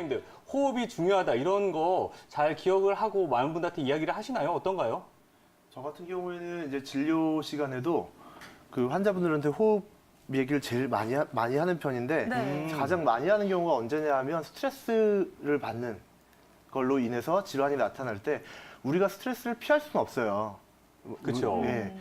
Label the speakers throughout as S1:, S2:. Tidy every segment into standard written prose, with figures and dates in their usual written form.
S1: 선생님들 호흡이 중요하다 이런 거 잘 기억을 하고 많은 분들한테 이야기를 하시나요? 어떤가요?
S2: 저 같은 경우에는 이제 진료 시간에도 그 환자분들한테 호흡 얘기를 제일 많이 하는 편인데
S3: 네.
S2: 가장 많이 하는 경우가 언제냐 하면 스트레스를 받는 걸로 인해서 질환이 나타날 때 우리가 스트레스를 피할 수는 없어요.
S1: 그쵸.
S2: 예.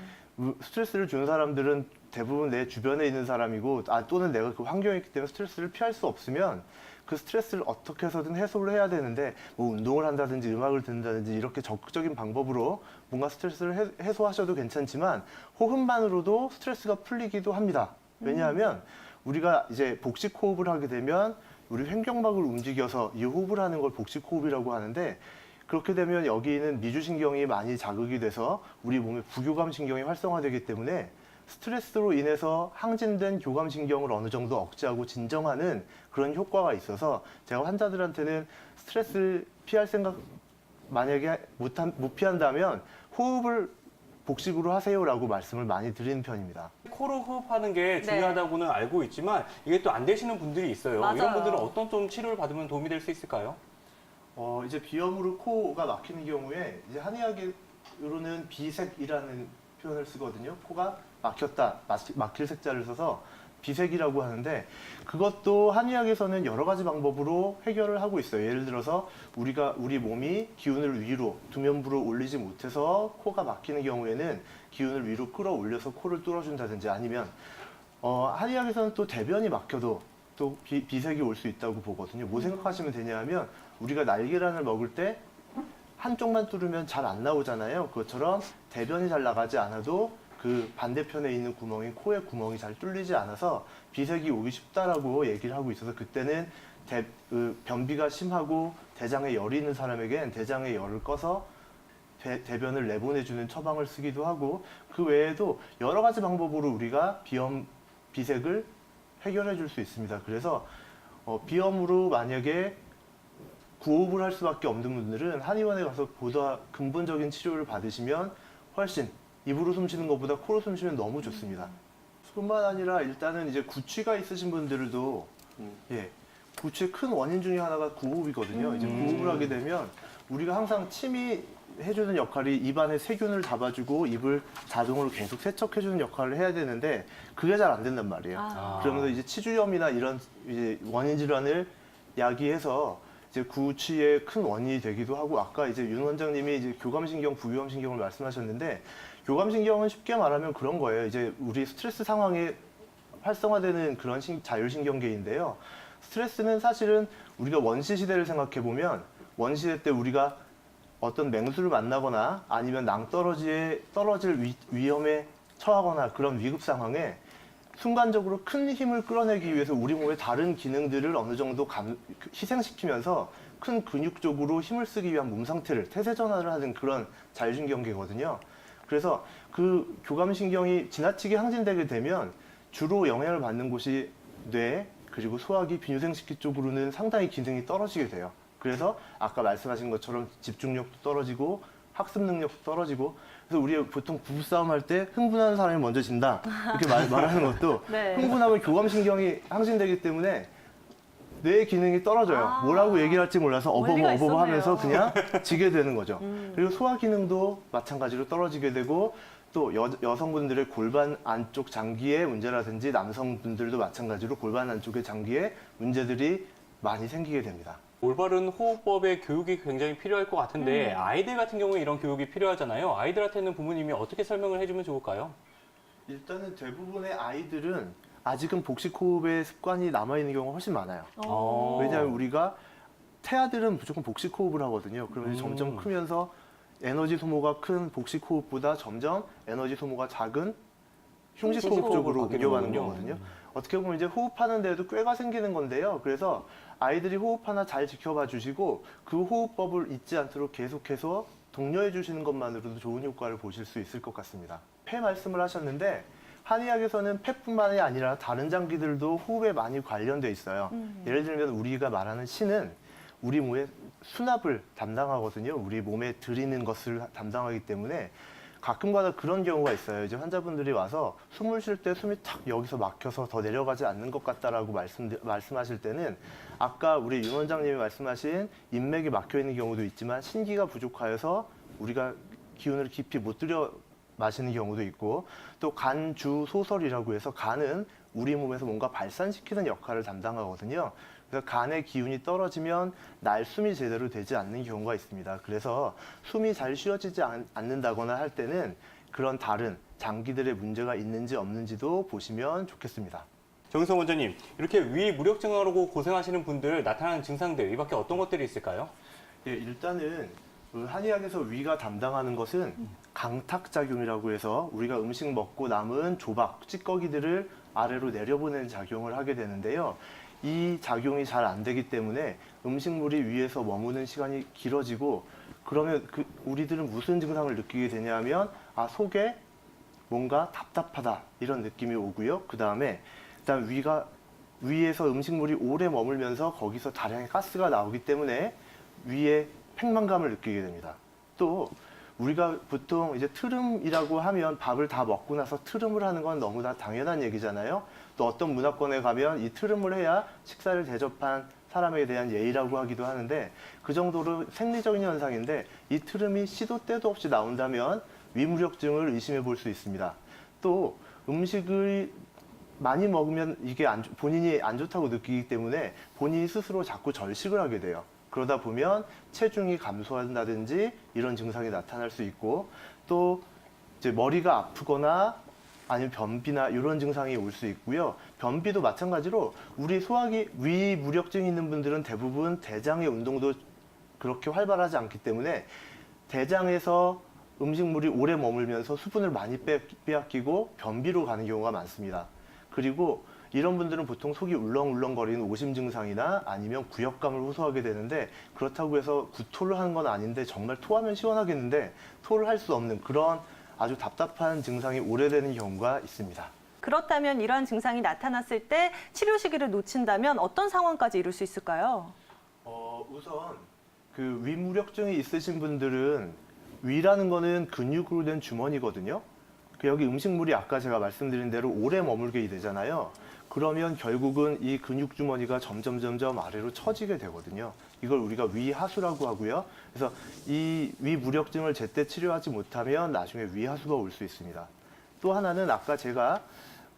S2: 스트레스를 주는 사람들은 대부분 내 주변에 있는 사람이고 또는 내가 그 환경에 있기 때문에 스트레스를 피할 수 없으면 그 스트레스를 어떻게 해서든 해소를 해야 되는데 뭐 운동을 한다든지 음악을 듣는다든지 이렇게 적극적인 방법으로 뭔가 스트레스를 해소하셔도 괜찮지만 호흡만으로도 스트레스가 풀리기도 합니다. 왜냐하면 우리가 이제 복식 호흡을 하게 되면 우리 횡격막을 움직여서 이 호흡을 하는 걸 복식 호흡이라고 하는데 그렇게 되면 여기는 미주신경이 많이 자극이 돼서 우리 몸의 부교감신경이 활성화되기 때문에 스트레스로 인해서 항진된 교감신경을 어느 정도 억제하고 진정하는 그런 효과가 있어서 제가 환자들한테는 스트레스를 피할 생각 만약에 못 피한다면 호흡을 복식으로 하세요라고 말씀을 많이 드리는 편입니다.
S1: 코로 호흡하는 게 중요하다고는 알고 있지만 이게 또 안 되시는 분들이 있어요.
S3: 맞아요.
S1: 이런 분들은 어떤 좀 치료를 받으면 도움이 될 수 있을까요?
S2: 이제 비염으로 코가 막히는 경우에 이제 한의학으로는 비색이라는 표현을 쓰거든요. 코가 막혔다, 막힐 색자를 써서 비색이라고 하는데 그것도 한의학에서는 여러 가지 방법으로 해결을 하고 있어요. 예를 들어서 우리 몸이 기운을 위로 두면부로 올리지 못해서 코가 막히는 경우에는 기운을 위로 끌어올려서 코를 뚫어준다든지 아니면 한의학에서는 또 대변이 막혀도 또 비색이 올 수 있다고 보거든요. 뭐 생각하시면 되냐 하면 우리가 날계란을 먹을 때 한쪽만 뚫으면 잘 안 나오잖아요. 그것처럼 대변이 잘 나가지 않아도 그 반대편에 있는 구멍인 코의 구멍이 잘 뚫리지 않아서 비색이 오기 쉽다라고 얘기를 하고 있어서 그때는 변비가 심하고 대장에 열이 있는 사람에겐 대장의 열을 꺼서 대변을 내보내주는 처방을 쓰기도 하고 그 외에도 여러 가지 방법으로 우리가 비색을 해결해 줄 수 있습니다. 그래서 비염으로 만약에 구호흡을 할 수밖에 없는 분들은 한의원에 가서 보다 근본적인 치료를 받으시면 훨씬 입으로 숨 쉬는 것보다 코로 숨 쉬면 너무 좋습니다. 뿐만 아니라 일단은 이제 구취가 있으신 분들도 구취의 큰 원인 중에 하나가 구호흡이거든요. 이제 구호흡을 하게 되면 우리가 항상 침이 해주는 역할이 입안에 세균을 잡아주고 입을 자동으로 계속 세척해주는 역할을 해야 되는데 그게 잘 안 된단 말이에요. 그러면서 이제 치주염이나 이런 이제 원인 질환을 야기해서 이제 구취의 큰 원인이 되기도 하고 아까 이제 윤 원장님이 이제 교감신경, 부교감신경을 말씀하셨는데 교감신경은 쉽게 말하면 그런 거예요. 이제 우리 스트레스 상황에 활성화되는 그런 자율신경계인데요. 스트레스는 사실은 우리가 원시 시대를 생각해 보면 원시대 때 우리가 어떤 맹수를 만나거나 아니면 떨어질 위험에 처하거나 그런 위급 상황에 순간적으로 큰 힘을 끌어내기 위해서 우리 몸의 다른 기능들을 어느 정도 희생시키면서 큰 근육 쪽으로 힘을 쓰기 위한 몸 상태를 태세 전환을 하는 그런 자율신경계거든요. 그래서 그 교감신경이 지나치게 항진되게 되면 주로 영향을 받는 곳이 뇌 그리고 소화기, 비뇨생식기 쪽으로는 상당히 기능이 떨어지게 돼요. 그래서 아까 말씀하신 것처럼 집중력도 떨어지고 학습 능력도 떨어지고 그래서 우리가 보통 부부싸움 할 때 흥분하는 사람이 먼저 진다 이렇게 말하는 것도
S3: 네.
S2: 흥분하면 교감신경이 항진되기 때문에 뇌의 기능이 떨어져요. 뭐라고 얘기를 할지 몰라서
S3: 원리가
S2: 어버버 하면서
S3: 있었네요.
S2: 그냥 지게 되는 거죠. 그리고 소화 기능도 마찬가지로 떨어지게 되고 또 여성분들의 골반 안쪽 장기의 문제라든지 남성분들도 마찬가지로 골반 안쪽의 장기에 문제들이 많이 생기게 됩니다.
S1: 올바른 호흡법의 교육이 굉장히 필요할 것 같은데 아이들 같은 경우에 이런 교육이 필요하잖아요. 아이들한테는 부모님이 어떻게 설명을 해주면 좋을까요?
S2: 일단은 대부분의 아이들은 아직은 복식 호흡의 습관이 남아있는 경우가 훨씬 많아요. 왜냐하면 우리가 태아들은 무조건 복식 호흡을 하거든요. 그러면 점점 크면서 에너지 소모가 큰 복식 호흡보다 점점 에너지 소모가 작은 흉식 호흡 쪽으로 옮겨가는 거거든요. 어떻게 보면 이제 호흡하는 데에도 꾀가 생기는 건데요. 그래서 아이들이 호흡 하나 잘 지켜봐 주시고 그 호흡법을 잊지 않도록 계속해서 독려해 주시는 것만으로도 좋은 효과를 보실 수 있을 것 같습니다. 폐 말씀을 하셨는데 한의학에서는 폐뿐만이 아니라 다른 장기들도 호흡에 많이 관련돼 있어요. 예를 들면 우리가 말하는 신은 우리 몸의 수납을 담당하거든요. 우리 몸에 들이는 것을 담당하기 때문에 가끔가다 그런 경우가 있어요. 이제 환자분들이 와서 숨을 쉴 때 숨이 탁 여기서 막혀서 더 내려가지 않는 것 같다라고 말씀하실 때는 아까 우리 윤 원장님이 말씀하신 인맥이 막혀 있는 경우도 있지만 신기가 부족하여서 우리가 기운을 깊이 못 들여 마시는 경우도 있고, 또 간주 소설이라고 해서 간은 우리 몸에서 뭔가 발산시키는 역할을 담당하거든요. 그래서 간의 기운이 떨어지면 날숨이 제대로 되지 않는 경우가 있습니다. 그래서 숨이 잘 쉬어지지 않는다거나 할 때는 그런 다른 장기들의 문제가 있는지 없는지도 보시면 좋겠습니다.
S1: 정희성 원장님, 이렇게 위 무력증으로 고생하시는 분들 나타나는 증상들, 이 밖에 어떤 것들이 있을까요?
S2: 예, 일단은 그 한의학에서 위가 담당하는 것은 강탁작용이라고 해서 우리가 음식 먹고 남은 조박, 찌꺼기들을 아래로 내려보내는 작용을 하게 되는데요. 이 작용이 잘 안 되기 때문에 음식물이 위에서 머무는 시간이 길어지고, 그러면 우리들은 무슨 증상을 느끼게 되냐면 속에 뭔가 답답하다 이런 느낌이 오고요. 그다음에 일단 위에서 음식물이 오래 머물면서 거기서 다량의 가스가 나오기 때문에 위에 팽만감을 느끼게 됩니다. 또 우리가 보통 이제 트름이라고 하면 밥을 다 먹고 나서 트름을 하는 건 너무나 당연한 얘기잖아요. 또 어떤 문화권에 가면 이 트름을 해야 식사를 대접한 사람에 대한 예의라고 하기도 하는데, 그 정도로 생리적인 현상인데 이 트름이 시도 때도 없이 나온다면 위무력증을 의심해 볼 수 있습니다. 또 음식을 많이 먹으면 이게 본인이 안 좋다고 느끼기 때문에 본인이 스스로 자꾸 절식을 하게 돼요. 그러다 보면 체중이 감소한다든지 이런 증상이 나타날 수 있고, 또 이제 머리가 아프거나 아니면 변비나 이런 증상이 올 수 있고요. 변비도 마찬가지로 우리 소화기 위무력증이 있는 분들은 대부분 대장의 운동도 그렇게 활발하지 않기 때문에 대장에서 음식물이 오래 머물면서 수분을 많이 빼앗기고 변비로 가는 경우가 많습니다. 그리고 이런 분들은 보통 속이 울렁울렁거리는 오심 증상이나 아니면 구역감을 호소하게 되는데, 그렇다고 해서 구토를 하는 건 아닌데 정말 토하면 시원하겠는데 토를 할 수 없는 그런 아주 답답한 증상이 오래되는 경우가 있습니다.
S3: 그렇다면 이러한 증상이 나타났을 때 치료 시기를 놓친다면 어떤 상황까지 이룰 수 있을까요?
S2: 우선 그 위무력증이 있으신 분들은 위라는 거는 근육으로 된 주머니거든요. 여기 음식물이 아까 제가 말씀드린 대로 오래 머물게 되잖아요. 그러면 결국은 이 근육 주머니가 점점 아래로 처지게 되거든요. 이걸 우리가 위하수라고 하고요. 그래서 이 위무력증을 제때 치료하지 못하면 나중에 위하수가 올 수 있습니다. 또 하나는 아까 제가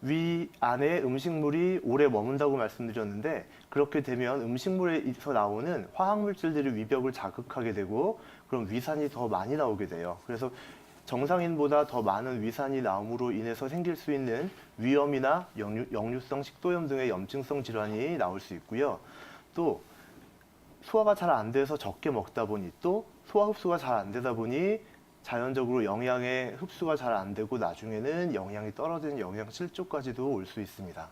S2: 위 안에 음식물이 오래 머문다고 말씀드렸는데, 그렇게 되면 음식물에서 나오는 화학물질들이 위벽을 자극하게 되고, 그럼 위산이 더 많이 나오게 돼요. 그래서 정상인보다 더 많은 위산이 나옴으로 인해서 생길 수 있는 위염이나 역류성 식도염 등의 염증성 질환이 나올 수 있고요. 또 소화가 잘 안 돼서 적게 먹다 보니, 또 소화 흡수가 잘 안 되다 보니 자연적으로 영양의 흡수가 잘 안 되고 나중에는 영양이 떨어지는 영양실조까지도 올 수 있습니다.